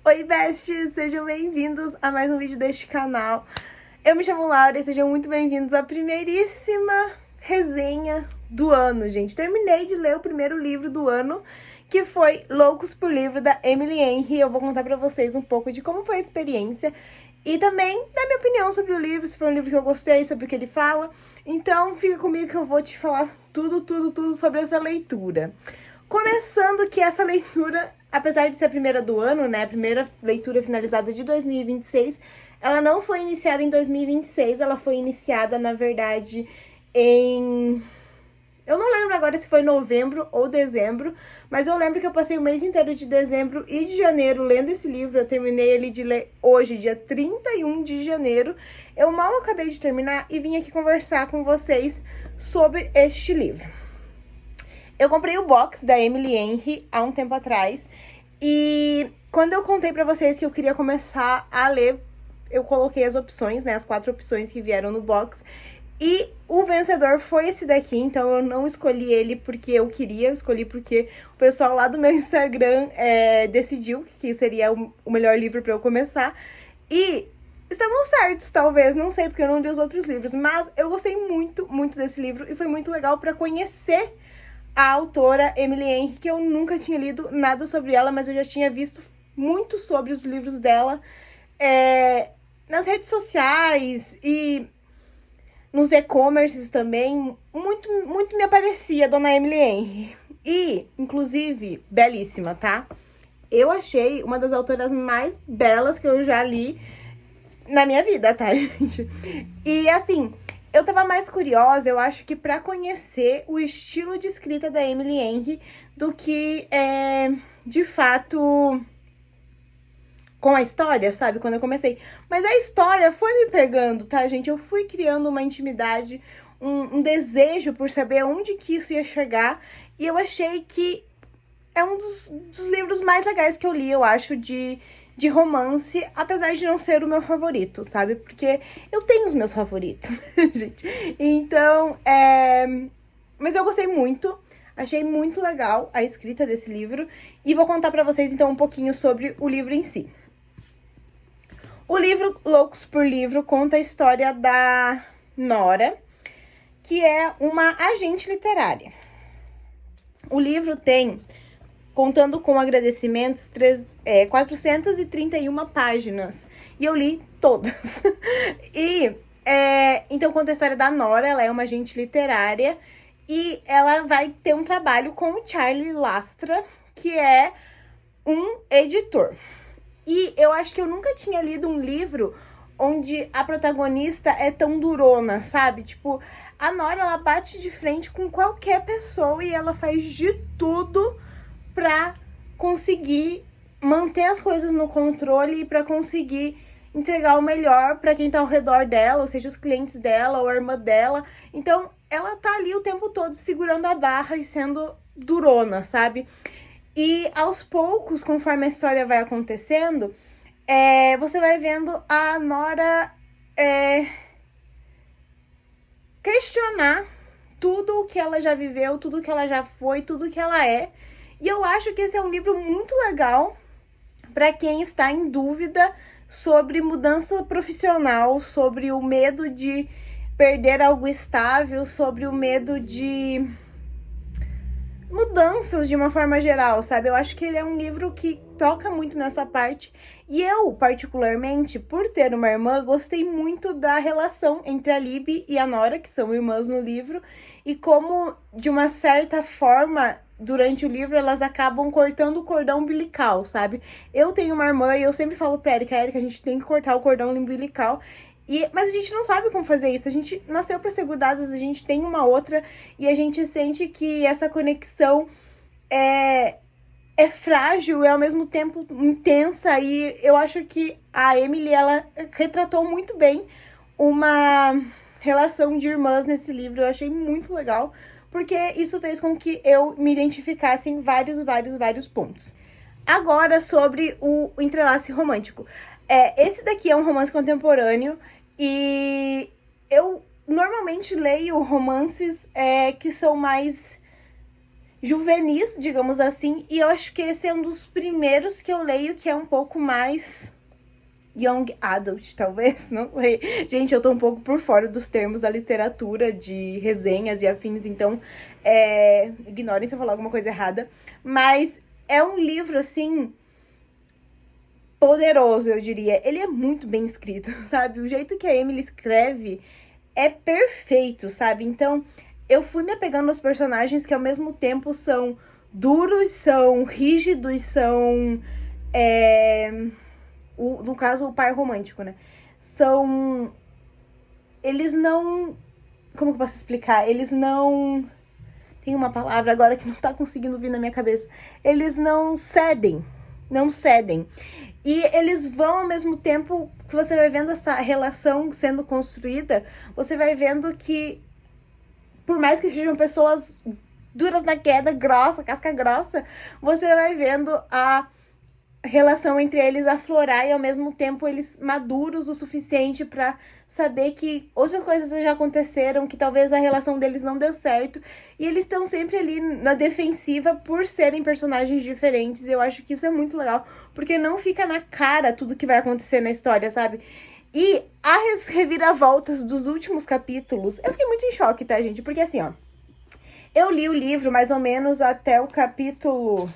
Oi, besties! Sejam bem-vindos a mais um vídeo deste canal. Eu me chamo Laura e sejam muito bem-vindos à primeiríssima resenha do ano, gente. Terminei de ler o primeiro livro do ano, que foi Loucos por Livro, da Emily Henry. Eu vou contar pra vocês um pouco de como foi a experiência e também da minha opinião sobre o livro, se foi um livro que eu gostei, sobre o que ele fala. Então, fica comigo que eu vou te falar tudo sobre essa leitura. Começando que essa leitura, apesar de ser a primeira do ano, né, a primeira leitura finalizada de 2026, ela não foi iniciada em 2026, ela foi iniciada, na verdade, em... Eu não lembro agora se foi novembro ou dezembro, mas eu lembro que eu passei o mês inteiro de dezembro e de janeiro lendo esse livro. Eu terminei ele de ler hoje, dia 31 de janeiro. Eu mal acabei de terminar e vim aqui conversar com vocês sobre este livro. Eu comprei o box da Emily Henry há um tempo atrás e quando eu contei pra vocês que eu queria começar a ler, eu coloquei as opções, né, as 4 opções que vieram no box e o vencedor foi esse daqui, então eu não escolhi ele porque eu queria, eu escolhi porque o pessoal lá do meu Instagram decidiu que seria o melhor livro pra eu começar e estavam certos, talvez, não sei porque eu não li os outros livros, mas eu gostei muito desse livro e foi muito legal pra conhecer a autora Emily Henry, que eu nunca tinha lido nada sobre ela, mas eu já tinha visto muito sobre os livros dela nas redes sociais e nos e-commerces também. Muito me aparecia a dona Emily Henry. E, inclusive, belíssima, tá? Eu achei uma das autoras mais belas que eu já li na minha vida, tá, gente? E, assim, eu tava mais curiosa, eu acho que pra conhecer o estilo de escrita da Emily Henry do que, de fato, com a história, sabe? Quando eu comecei. Mas a história foi me pegando, tá, gente? Eu fui criando uma intimidade, um desejo por saber onde que isso ia chegar. E eu achei que é um dos livros mais legais que eu li, eu acho, de romance, apesar de não ser o meu favorito, sabe? Porque eu tenho os meus favoritos, gente. Então, mas eu gostei muito, achei muito legal a escrita desse livro e vou contar pra vocês, então, um pouquinho sobre o livro em si. O livro Loucos por Livro conta a história da Nora, que é uma agente literária. O livro tem, contando com agradecimentos, 431 páginas. E eu li todas. E, então, conta a história da Nora. Ela é uma agente literária. E ela vai ter um trabalho com o Charlie Lastra, que é um editor. E eu acho que eu nunca tinha lido um livro onde a protagonista é tão durona, sabe? Tipo, a Nora, ela bate de frente com qualquer pessoa e ela faz de tudo pra conseguir manter as coisas no controle e pra conseguir entregar o melhor pra quem tá ao redor dela, ou seja, os clientes dela ou a irmã dela. Então, ela tá ali o tempo todo segurando a barra e sendo durona, sabe? E aos poucos, conforme a história vai acontecendo, você vai vendo a Nora questionar tudo o que ela já viveu, tudo o que ela já foi, tudo o que ela é. E eu acho que esse é um livro muito legal para quem está em dúvida sobre mudança profissional, sobre o medo de perder algo estável, sobre o medo de mudanças de uma forma geral, sabe? Eu acho que ele é um livro que toca muito nessa parte. E eu, particularmente, por ter uma irmã, gostei muito da relação entre a Libby e a Nora, que são irmãs no livro, e como, de uma certa forma, durante o livro, elas acabam cortando o cordão umbilical, sabe? Eu tenho uma irmã e eu sempre falo pra Erika, a gente tem que cortar o cordão umbilical. Mas a gente não sabe como fazer isso, a gente nasceu pra ser grudadas, a gente tem uma outra e a gente sente que essa conexão é frágil e ao mesmo tempo intensa. E eu acho que a Emily, ela retratou muito bem uma relação de irmãs nesse livro. Eu achei muito legal, porque isso fez com que eu me identificasse em vários pontos. Agora, sobre o entrelace romântico. Esse daqui é um romance contemporâneo e eu normalmente leio romances que são mais juvenis, digamos assim, e eu acho que esse é um dos primeiros que eu leio que é um pouco mais young adult, talvez, não sei. Gente, eu tô um pouco por fora dos termos da literatura, de resenhas e afins, então ignorem se eu falar alguma coisa errada, mas é um livro, assim, poderoso, eu diria. Ele é muito bem escrito, sabe? O jeito que a Emily escreve é perfeito, sabe? Então, eu fui me apegando aos personagens que ao mesmo tempo são duros, são rígidos, são... no caso, o par romântico, né? São... Eles não... Como que eu posso explicar? Eles não... Tem uma palavra agora que não tá conseguindo vir na minha cabeça. Eles não cedem. Não cedem. E eles vão ao mesmo tempo que você vai vendo essa relação sendo construída, você vai vendo que, por mais que sejam pessoas duras na queda, grossa, casca grossa, você vai vendo a relação entre eles aflorar e ao mesmo tempo eles maduros o suficiente pra saber que outras coisas já aconteceram, que talvez a relação deles não deu certo, e eles estão sempre ali na defensiva por serem personagens diferentes. Eu acho que isso é muito legal, porque não fica na cara tudo que vai acontecer na história, sabe? E as reviravoltas dos últimos capítulos, eu fiquei muito em choque, tá, gente? Porque assim, ó, eu li o livro mais ou menos até o capítulo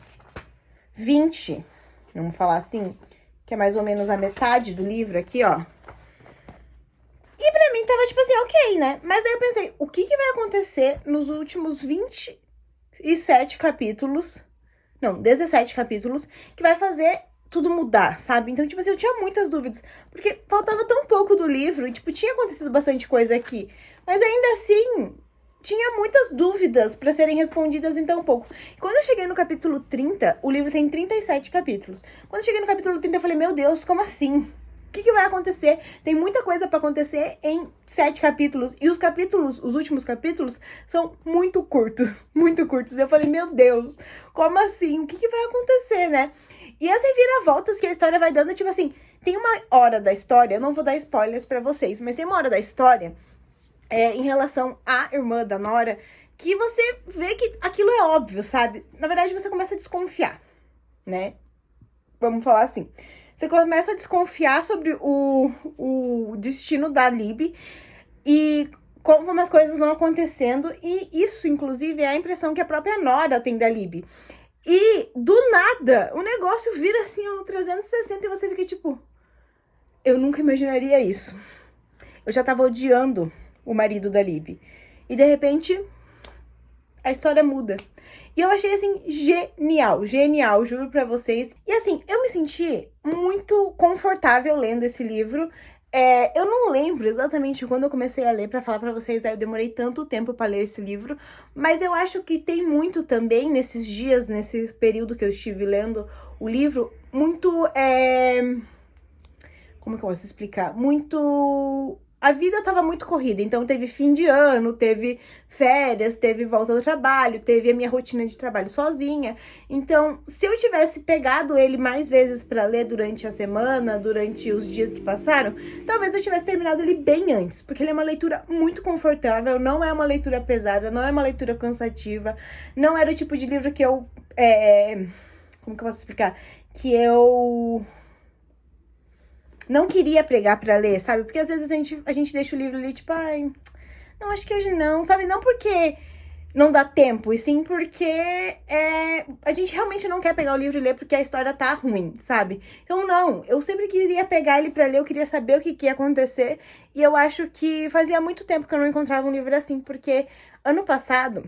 20, vamos falar assim, que é mais ou menos a metade do livro aqui, ó. E pra mim tava tipo assim, ok, né? Mas aí eu pensei, o que vai acontecer nos últimos 27 capítulos, não, 17 capítulos, que vai fazer tudo mudar, sabe? Então, tipo assim, eu tinha muitas dúvidas, porque faltava tão pouco do livro e, tipo, tinha acontecido bastante coisa aqui. Mas ainda assim, tinha muitas dúvidas pra serem respondidas em tão pouco. Quando eu cheguei no capítulo 30, o livro tem 37 capítulos. Quando eu cheguei no capítulo 30, eu falei, meu Deus, como assim? O que vai acontecer? Tem muita coisa pra acontecer em 7 capítulos. E os capítulos, os últimos capítulos, são muito curtos. Muito curtos. Eu falei, meu Deus, como assim? O que vai acontecer, né? E as reviravoltas que a história vai dando, tipo assim, tem uma hora da história, eu não vou dar spoilers pra vocês, mas tem uma hora da história, em relação à irmã da Nora, que você vê que aquilo é óbvio, sabe? Na verdade, você começa a desconfiar, né? Vamos falar assim. Você começa a desconfiar sobre o destino da Libby e como as coisas vão acontecendo. E isso, inclusive, é a impressão que a própria Nora tem da Libby. E, do nada, o negócio vira assim, ó, 360 e você fica tipo... Eu nunca imaginaria isso. Eu já tava odiando o marido da Libby. E, de repente, a história muda. E eu achei, assim, genial, genial, juro pra vocês. E, assim, eu me senti muito confortável lendo esse livro. Eu não lembro exatamente quando eu comecei a ler, pra falar pra vocês, eu demorei tanto tempo pra ler esse livro, mas eu acho que tem muito também, nesses dias, nesse período que eu estive lendo o livro, muito, como que eu posso explicar? Muito... A vida tava muito corrida, então teve fim de ano, teve férias, teve volta do trabalho, teve a minha rotina de trabalho sozinha. Então, se eu tivesse pegado ele mais vezes pra ler durante a semana, durante os dias que passaram, talvez eu tivesse terminado ele bem antes, porque ele é uma leitura muito confortável, não é uma leitura pesada, não é uma leitura cansativa, não era o tipo de livro que eu... como que eu posso explicar? Que eu... não queria pegar pra ler, sabe? Porque às vezes a gente deixa o livro ali, tipo, ai, não, acho que hoje não, sabe? Não porque não dá tempo, e sim porque a gente realmente não quer pegar o livro e ler porque a história tá ruim, sabe? Então, não, eu sempre queria pegar ele pra ler, eu queria saber o que ia acontecer, e eu acho que fazia muito tempo que eu não encontrava um livro assim, porque ano passado...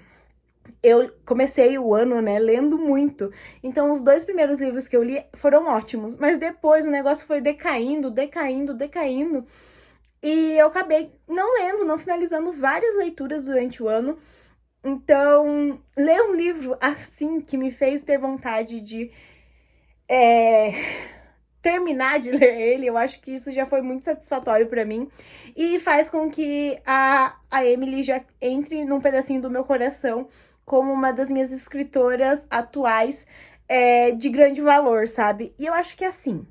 eu comecei o ano, né, lendo muito. Então, os 2 primeiros livros que eu li foram ótimos. Mas depois o negócio foi decaindo, decaindo, decaindo. E eu acabei não lendo, não finalizando várias leituras durante o ano. Então, ler um livro assim que me fez ter vontade de terminar de ler ele, eu acho que isso já foi muito satisfatório pra mim. E faz com que a Emily já entre num pedacinho do meu coração como uma das minhas escritoras atuais de grande valor, sabe? E eu acho que assim,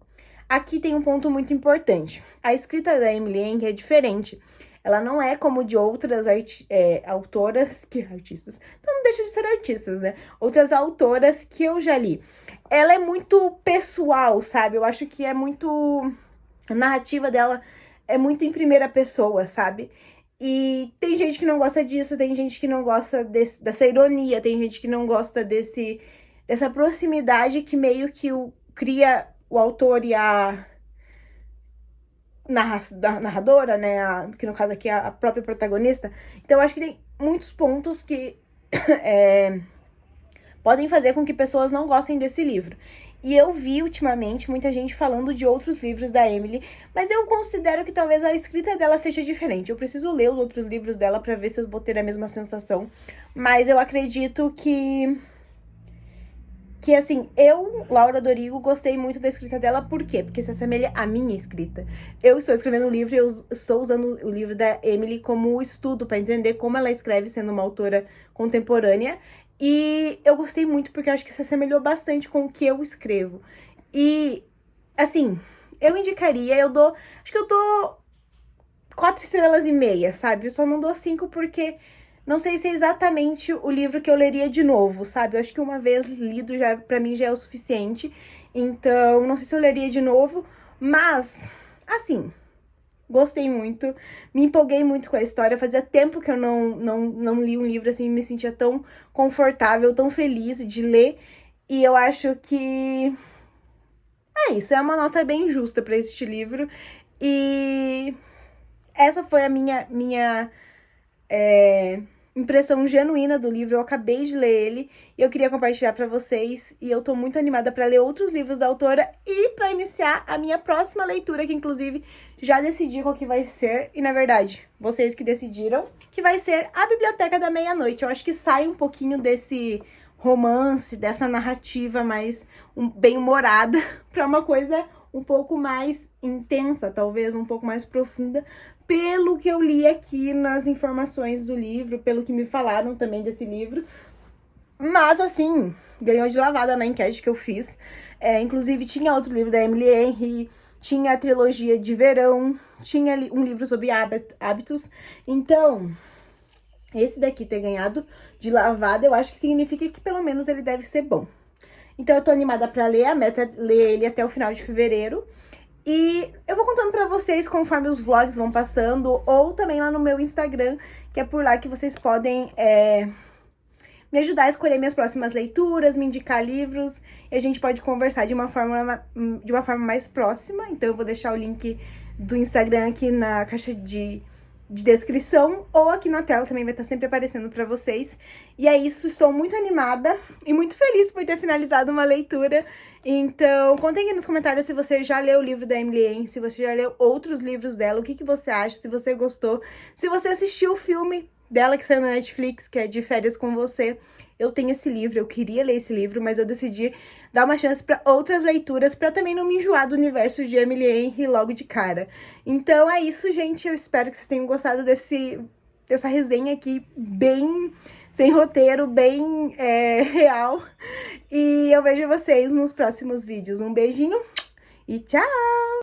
aqui tem um ponto muito importante. A escrita da Emily Henry é diferente. Ela não é como de outras autoras, que artistas, então não deixa de ser artistas, né? Outras autoras que eu já li. Ela é muito pessoal, sabe? Eu acho que é muito... A narrativa dela é muito em primeira pessoa, sabe? E tem gente que não gosta disso, tem gente que não gosta dessa ironia, tem gente que não gosta dessa proximidade que meio que cria o autor e a narradora, né? Que no caso aqui é a própria protagonista. Então eu acho que tem muitos pontos que podem fazer com que pessoas não gostem desse livro. E eu vi ultimamente muita gente falando de outros livros da Emily, mas eu considero que talvez a escrita dela seja diferente. Eu preciso ler os outros livros dela pra ver se eu vou ter a mesma sensação. Mas eu acredito que assim, eu, Laura Dorigo, gostei muito da escrita dela. Por quê? Porque se assemelha à minha escrita. Eu estou escrevendo um livro e eu estou usando o livro da Emily como estudo para entender como ela escreve sendo uma autora contemporânea. E eu gostei muito porque eu acho que se assemelhou bastante com o que eu escrevo. E, assim, eu indicaria, acho que eu dou 4 estrelas e meia, sabe? Eu só não dou 5 porque não sei se é exatamente o livro que eu leria de novo, sabe? Eu acho que uma vez lido, já, pra mim, já é o suficiente. Então, não sei se eu leria de novo, mas, assim, gostei muito, me empolguei muito com a história. Fazia tempo que eu não li um livro assim, me sentia tão confortável, tão feliz de ler. E eu acho que é isso, é uma nota bem justa pra este livro. E essa foi a minha impressão genuína do livro. Eu acabei de ler ele e eu queria compartilhar pra vocês. E eu tô muito animada pra ler outros livros da autora e pra iniciar a minha próxima leitura, que inclusive já decidi qual que vai ser. E na verdade, vocês que decidiram, que vai ser A Biblioteca da Meia-Noite. Eu acho que sai um pouquinho desse romance, dessa narrativa mais bem-humorada pra uma coisa um pouco mais intensa, talvez um pouco mais profunda, pelo que eu li aqui nas informações do livro, pelo que me falaram também desse livro. Mas, assim, ganhou de lavada na enquete que eu fiz. Inclusive, tinha outro livro da Emily Henry, tinha a trilogia de verão, tinha um livro sobre hábitos. Então, esse daqui ter ganhado de lavada, eu acho que significa que pelo menos ele deve ser bom. Então, eu tô animada pra ler, a meta é ler ele até o final de fevereiro. E eu vou contando pra vocês conforme os vlogs vão passando, ou também lá no meu Instagram, que é por lá que vocês podem me ajudar a escolher minhas próximas leituras, me indicar livros, e a gente pode conversar de uma forma mais próxima. Então eu vou deixar o link do Instagram aqui na caixa de descrição, ou aqui na tela também vai estar sempre aparecendo pra vocês. E é isso, estou muito animada e muito feliz por ter finalizado uma leitura. Então, contem aqui nos comentários se você já leu o livro da Emily Henry, se você já leu outros livros dela, o que você acha, se você gostou, se você assistiu o filme dela que saiu na Netflix, que é De Férias com Você. Eu tenho esse livro, eu queria ler esse livro, mas eu decidi dar uma chance para outras leituras, para também não me enjoar do universo de Emily Henry logo de cara. Então é isso, gente, eu espero que vocês tenham gostado dessa resenha aqui, bem sem roteiro, bem real. E eu vejo vocês nos próximos vídeos. Um beijinho e tchau!